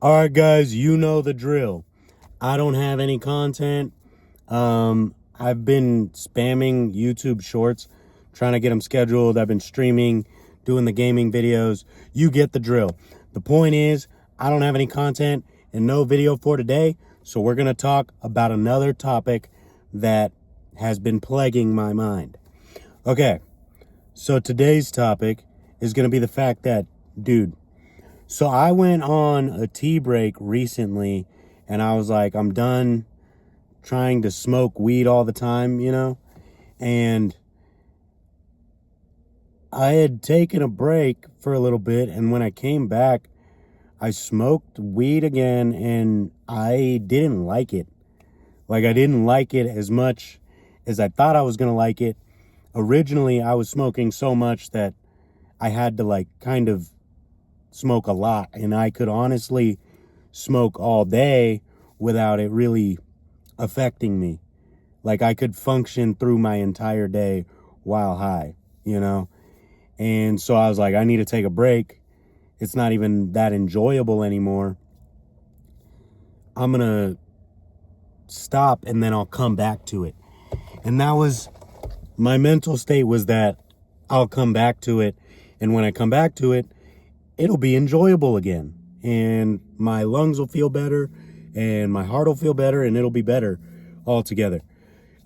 All right, guys, you know the drill. I don't have any content. I've been spamming YouTube shorts, trying to get them scheduled. I've been streaming, doing the gaming videos. You get the drill. The point is, I don't have any content and no video for today, so we're going to talk about another topic that has been plaguing my mind. Okay, so today's topic is going to be the fact that, dude, so I went on a tea break recently and I was like, I'm done trying to smoke weed all the time. And I had taken a break for a little bit, and when I came back, I smoked weed again and I didn't like it. Like, I didn't like it as much as I thought I was going to like it. Originally, I was smoking so much that I had to, like, kind of smoke a lot, and I could honestly smoke all day without it really affecting me. Like, I could function through my entire day while high. And so I was like, I need to take a break. It's not even that enjoyable anymore. I'm gonna stop and then I'll come back to it. And that was my mental state, was that I'll come back to it, and when I come back to it, it'll be enjoyable again, and my lungs will feel better and my heart will feel better and it'll be better altogether.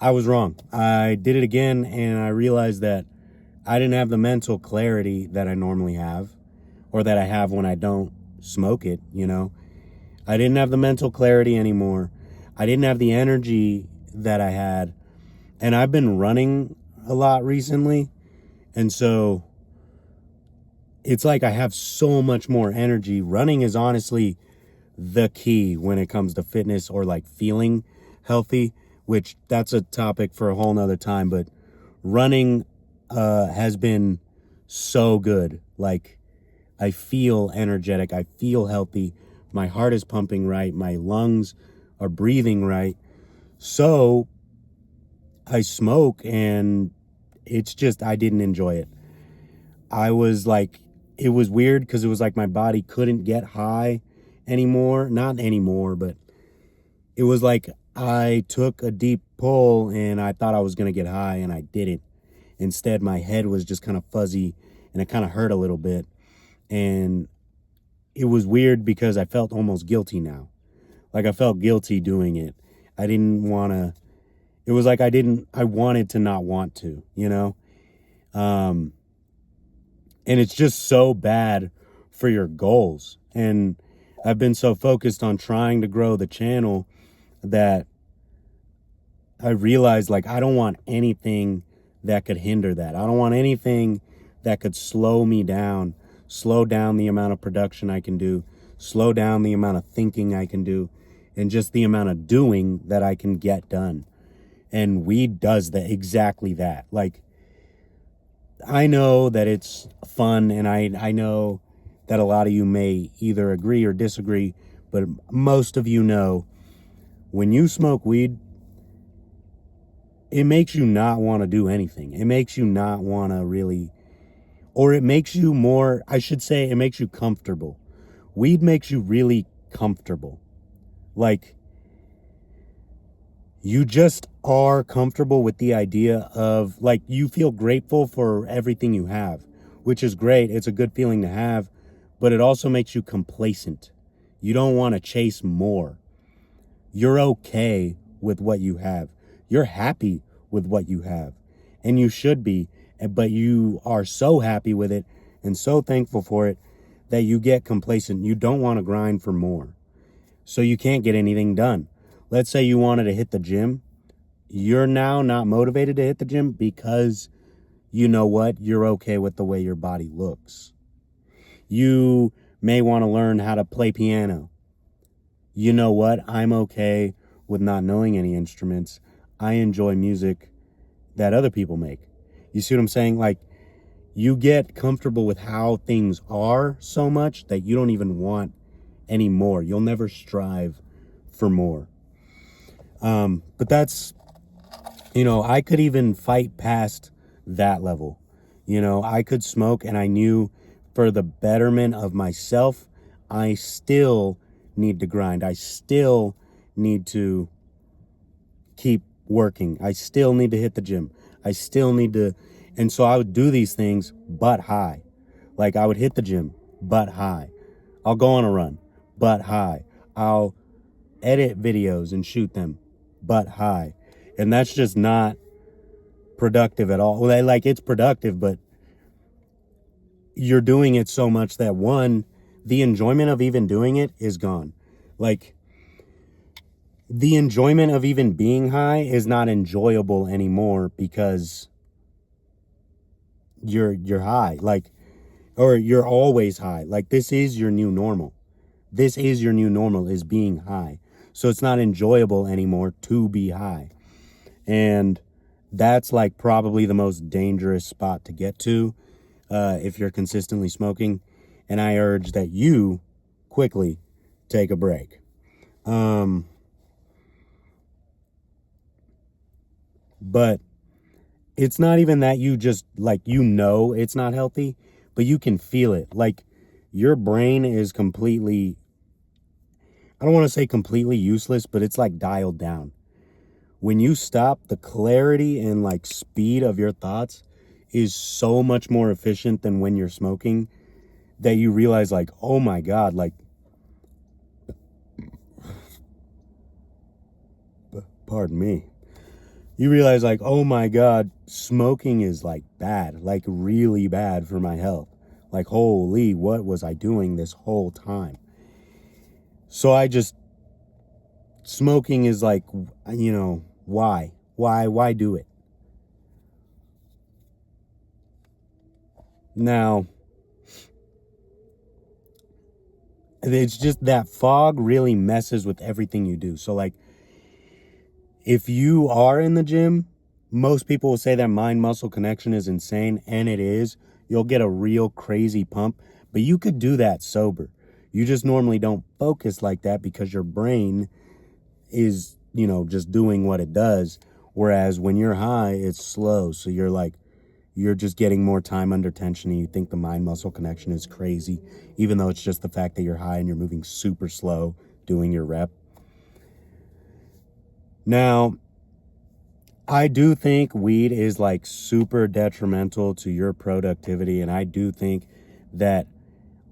I was wrong. I did it again and I realized that I didn't have the mental clarity that I normally have, or that I have when I don't smoke it. I didn't have the mental clarity anymore. I didn't have the energy that I had. And I've been running a lot recently, and so it's like I have so much more energy. Running is honestly the key when it comes to fitness, or like feeling healthy, which that's a topic for a whole nother time. But running has been so good. Like, I feel energetic. I feel healthy. My heart is pumping right. My lungs are breathing right. So I smoke and it's just, I didn't enjoy it. I was like, it was weird because it was like my body couldn't get high anymore. Not anymore, but it was like I took a deep pull and I thought I was going to get high and I didn't. Instead, my head was just kind of fuzzy and it kind of hurt a little bit. And it was weird because I felt almost guilty now. Like, I felt guilty doing it. I didn't want to. It was like I wanted to not want to. And it's just so bad for your goals. And I've been so focused on trying to grow the channel that I realized, like, I don't want anything that could hinder that. I don't want anything that could slow me down, slow down the amount of production I can do, slow down the amount of thinking I can do, and just the amount of doing that I can get done. And weed does exactly that. Like, I know that it's fun, and I know that a lot of you may either agree or disagree, but most of you know, when you smoke weed, it makes you not want to do anything. It makes you not want to really, or it makes you more, I should say, it makes you comfortable. Weed makes you really comfortable. Like, you just are comfortable with the idea of, like, you feel grateful for everything you have, which is great. It's a good feeling to have, but it also makes you complacent. You don't want to chase more. You're okay with what you have. You're happy with what you have, and you should be, but you are so happy with it and so thankful for it that you get complacent. You don't want to grind for more, so you can't get anything done. Let's say you wanted to hit the gym. You're now not motivated to hit the gym because, you know what? You're okay with the way your body looks. You may want to learn how to play piano. You know what? I'm okay with not knowing any instruments. I enjoy music that other people make. You see what I'm saying? Like, you get comfortable with how things are so much that you don't even want any more. You'll never strive for more. But that's, I could even fight past that level. I could smoke, and I knew for the betterment of myself, I still need to grind. I still need to keep working. I still need to hit the gym. I still need to. And so I would do these things, but high. Like I would hit the gym, but high. I'll go on a run, but high. I'll edit videos and shoot them, but high. And that's just not productive at all. Well, like it's productive, but you're doing it so much that one, the enjoyment of even doing it is gone. Like the enjoyment of even being high is not enjoyable anymore because you're high. Like, or you're always high. Like this is your new normal. This is your new normal, is being high. So it's not enjoyable anymore to be high. And that's like probably the most dangerous spot to get to if you're consistently smoking. And I urge that you quickly take a break. But it's not even that you just like, you know, it's not healthy, but you can feel it. Like your brain is completely, I don't want to say completely useless, but it's like dialed down. When you stop, the clarity and like speed of your thoughts is so much more efficient than when you're smoking, that you realize like, oh my God, like, pardon me. You realize like, oh my God, smoking is like bad, like really bad for my health. Like, holy, what was I doing this whole time? So smoking is like, you know, why do it? Now, it's just that fog really messes with everything you do. So like, if you are in the gym, most people will say that mind muscle connection is insane, and it is. You'll get a real crazy pump, but you could do that sober. You just normally don't focus like that because your brain is, you know, just doing what it does. Whereas when you're high, it's slow. So you're just getting more time under tension, and you think the mind muscle connection is crazy, even though it's just the fact that you're high and you're moving super slow doing your rep. Now, I do think weed is like super detrimental to your productivity. And I do think that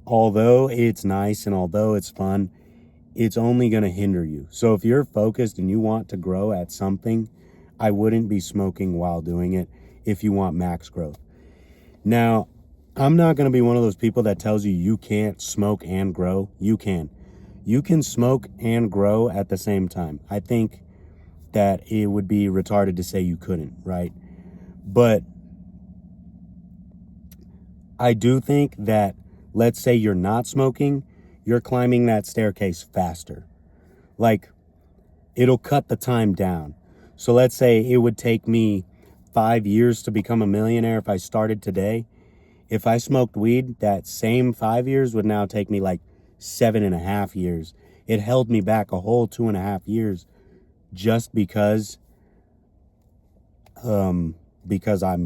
although it's nice and although it's fun, it's only going to hinder you. So if you're focused and you want to grow at something, I wouldn't be smoking while doing it if you want max growth. Now, I'm not going to be one of those people that tells you you can't smoke and grow. You can. You can smoke and grow at the same time. I think that it would be retarded to say you couldn't, right? But I do think that, let's say you're not smoking, you're climbing that staircase faster. Like, it'll cut the time down. So let's say it would take me 5 years to become a millionaire if I started today. If I smoked weed, that same 5 years would now take me like 7.5 years. It held me back a whole 2.5 years just because I'm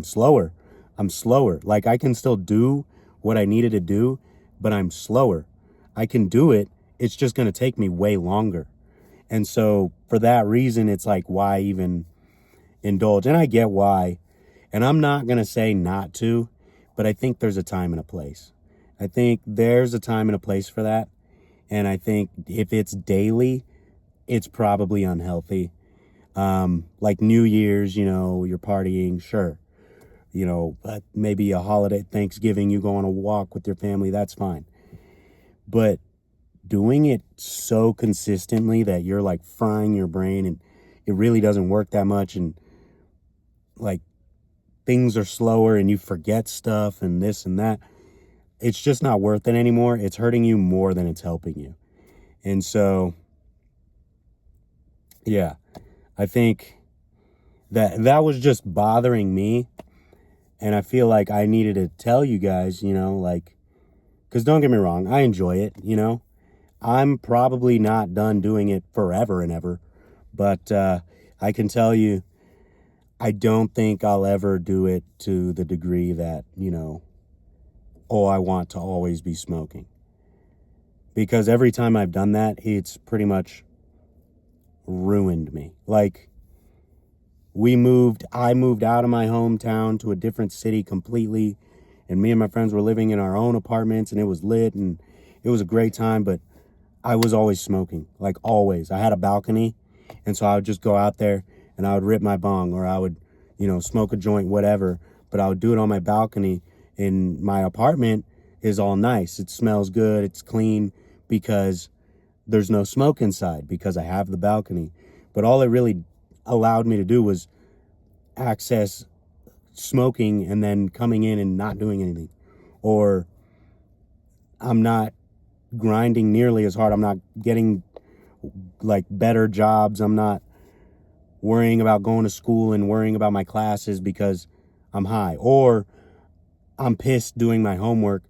slower. I'm slower. Like I can still do what I needed to do, but I'm slower. I can do it. It's just going to take me way longer. And so for that reason, it's like, why even indulge? And I get why. And I'm not going to say not to, but I think there's a time and a place. I think there's a time and a place for that. And I think if it's daily, it's probably unhealthy. Like New Year's, you know, you're partying, sure. You know, maybe a holiday, Thanksgiving, you go on a walk with your family, that's fine. But doing it so consistently that you're like frying your brain and it really doesn't work that much, and like things are slower and you forget stuff and this and that, it's just not worth it anymore. It's hurting you more than it's helping you. And so, yeah, I think that was just bothering me. And I feel like I needed to tell you guys, you know, like, because don't get me wrong, I enjoy it, you know. I'm probably not done doing it forever and ever. But I can tell you, I don't think I'll ever do it to the degree that, you know, oh, I want to always be smoking. because every time I've done that, it's pretty much ruined me. Like, I moved out of my hometown to a different city completely, and me and my friends were living in our own apartments, and it was lit, and it was a great time, but I was always smoking, like always. I had a balcony, and so I would just go out there and I would rip my bong, or I would, smoke a joint, whatever, but I would do it on my balcony. In my apartment is all nice. It smells good, it's clean, because there's no smoke inside, because I have the balcony. But all it really allowed me to do was access smoking and then coming in and not doing anything. Or I'm not grinding nearly as hard. I'm not getting like better jobs. I'm not worrying about going to school and worrying about my classes because I'm high. Or I'm pissed doing my homework,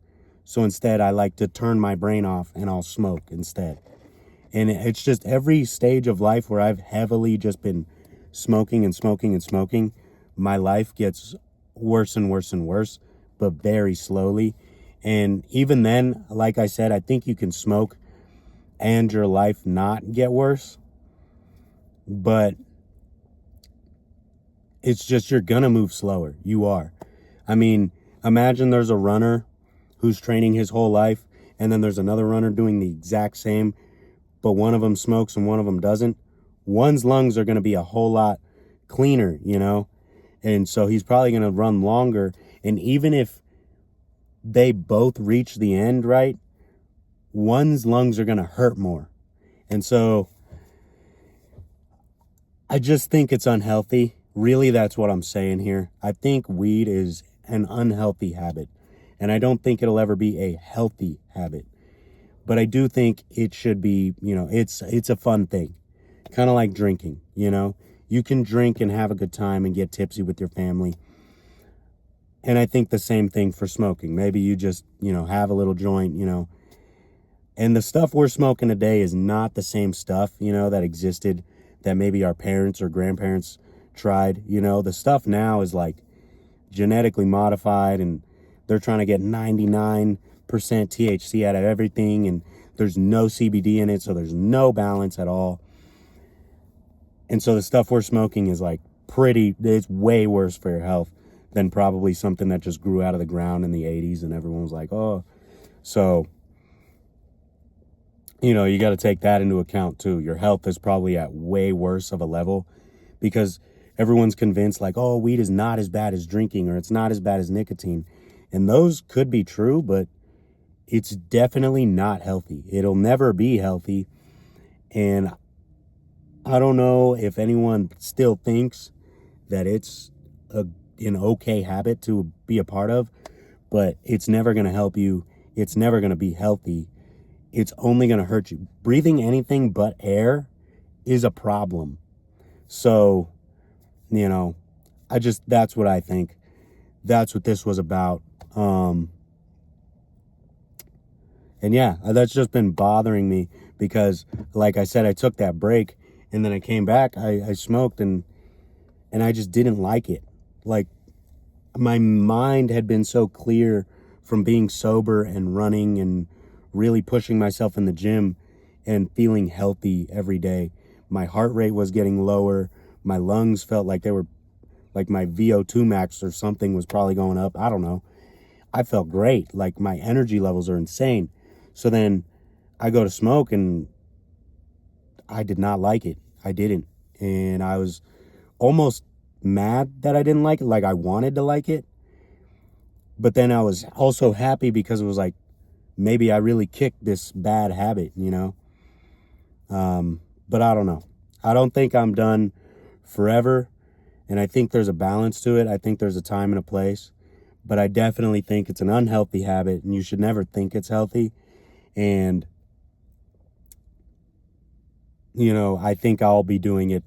so instead I like to turn my brain off and I'll smoke instead. And it's just every stage of life where I've heavily just been smoking and smoking and smoking, my life gets worse and worse and worse, but very slowly. And even then, like I said, I think you can smoke and your life not get worse, but it's just you're gonna move slower. You are. I mean, imagine there's a runner who's training his whole life, and then there's another runner doing the exact same, but one of them smokes and one of them doesn't. One's lungs are going to be a whole lot cleaner, and so he's probably going to run longer. And even if they both reach the end, right, one's lungs are going to hurt more. And so I just think it's unhealthy. Really, that's what I'm saying here. I think weed is an unhealthy habit, and I don't think it'll ever be a healthy habit. But I do think it should be, it's a fun thing. Kind of like drinking, You can drink and have a good time and get tipsy with your family. And I think the same thing for smoking. Maybe you just, have a little joint, And the stuff we're smoking today is not the same stuff, that existed, that maybe our parents or grandparents tried. The stuff now is like genetically modified, and they're trying to get 99% THC out of everything, and there's no CBD in it, so there's no balance at all. And so the stuff we're smoking is like it's way worse for your health than probably something that just grew out of the ground in the 80s and everyone was like, oh. So, you got to take that into account too. Your health is probably at way worse of a level because everyone's convinced like, oh, weed is not as bad as drinking, or it's not as bad as nicotine. And those could be true, but it's definitely not healthy. It'll never be healthy. And I don't know if anyone still thinks that it's an okay habit to be a part of, but it's never going to help you. It's never going to be healthy. It's only going to hurt you. Breathing anything but air is a problem. So, that's what I think. That's what this was about. And yeah, that's just been bothering me because, like I said, I took that break and then I came back, I smoked and I just didn't like it. Like, my mind had been so clear from being sober and running and really pushing myself in the gym and feeling healthy every day. My heart rate was getting lower. My lungs felt like they were, like my VO2 max or something was probably going up. I don't know. I felt great. Like, my energy levels are insane. So then I go to smoke and I did not like it. I didn't. And I was almost mad that I didn't like it. Like, I wanted to like it. But then I was also happy because it was like, maybe I really kicked this bad habit, But I don't know. I don't think I'm done forever. And I think there's a balance to it. I think there's a time and a place. But I definitely think it's an unhealthy habit and you should never think it's healthy. And, I think I'll be doing it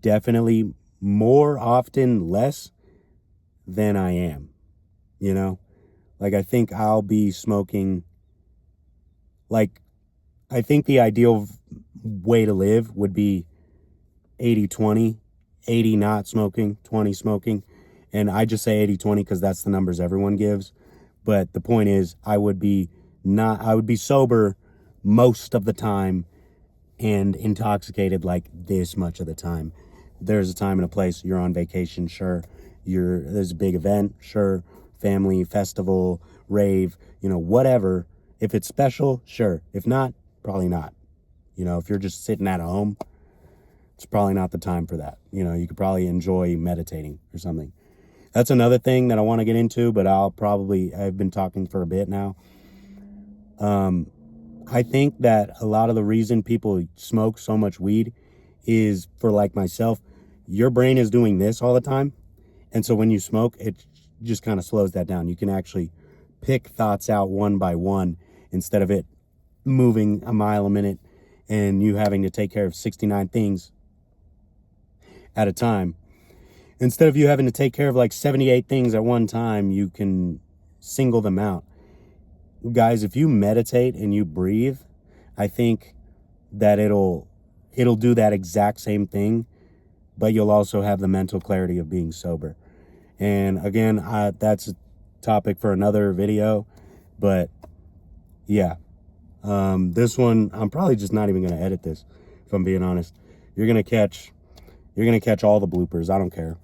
definitely more often, less than I am, Like, I think I'll be smoking, like, I think the ideal way to live would be 80-20, 80 not smoking, 20 smoking. And I just say 80-20 because that's the numbers everyone gives. But the point is, I would be sober most of the time and intoxicated like this much of the time. There's a time and a place. You're on vacation, sure. There's a big event, sure. Family, festival, rave, whatever. If it's special, sure. If not, probably not. If you're just sitting at home, it's probably not the time for that. You could probably enjoy meditating or something. That's another thing that I want to get into, but I've been talking for a bit now. I think that a lot of the reason people smoke so much weed is for, like myself, your brain is doing this all the time. And so when you smoke, it just kind of slows that down. You can actually pick thoughts out one by one instead of it moving a mile a minute and you having to take care of 69 things at a time. Instead of you having to take care of like 78 things at one time, you can single them out. Guys, if you meditate and you breathe, I think that it'll do that exact same thing, but you'll also have the mental clarity of being sober. And again, that's a topic for another video, but yeah. This one, I'm probably just not even going to edit this, if I'm being honest. You're going to catch all the bloopers. I don't care.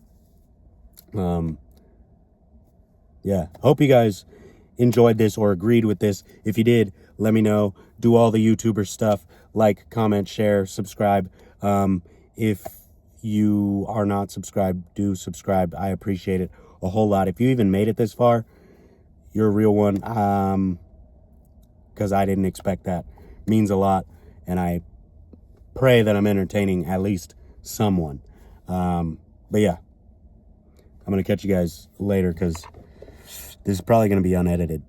Yeah. Hope you guys enjoyed this or agreed with this. If you did, let me know. Do all the YouTuber stuff. Like, comment, share, subscribe. If you are not subscribed, do subscribe. I appreciate it a whole lot. If you even made it this far, you're a real one. Because I didn't expect that. It means a lot. And I pray that I'm entertaining at least someone. But yeah, I'm going to catch you guys later because this is probably going to be unedited.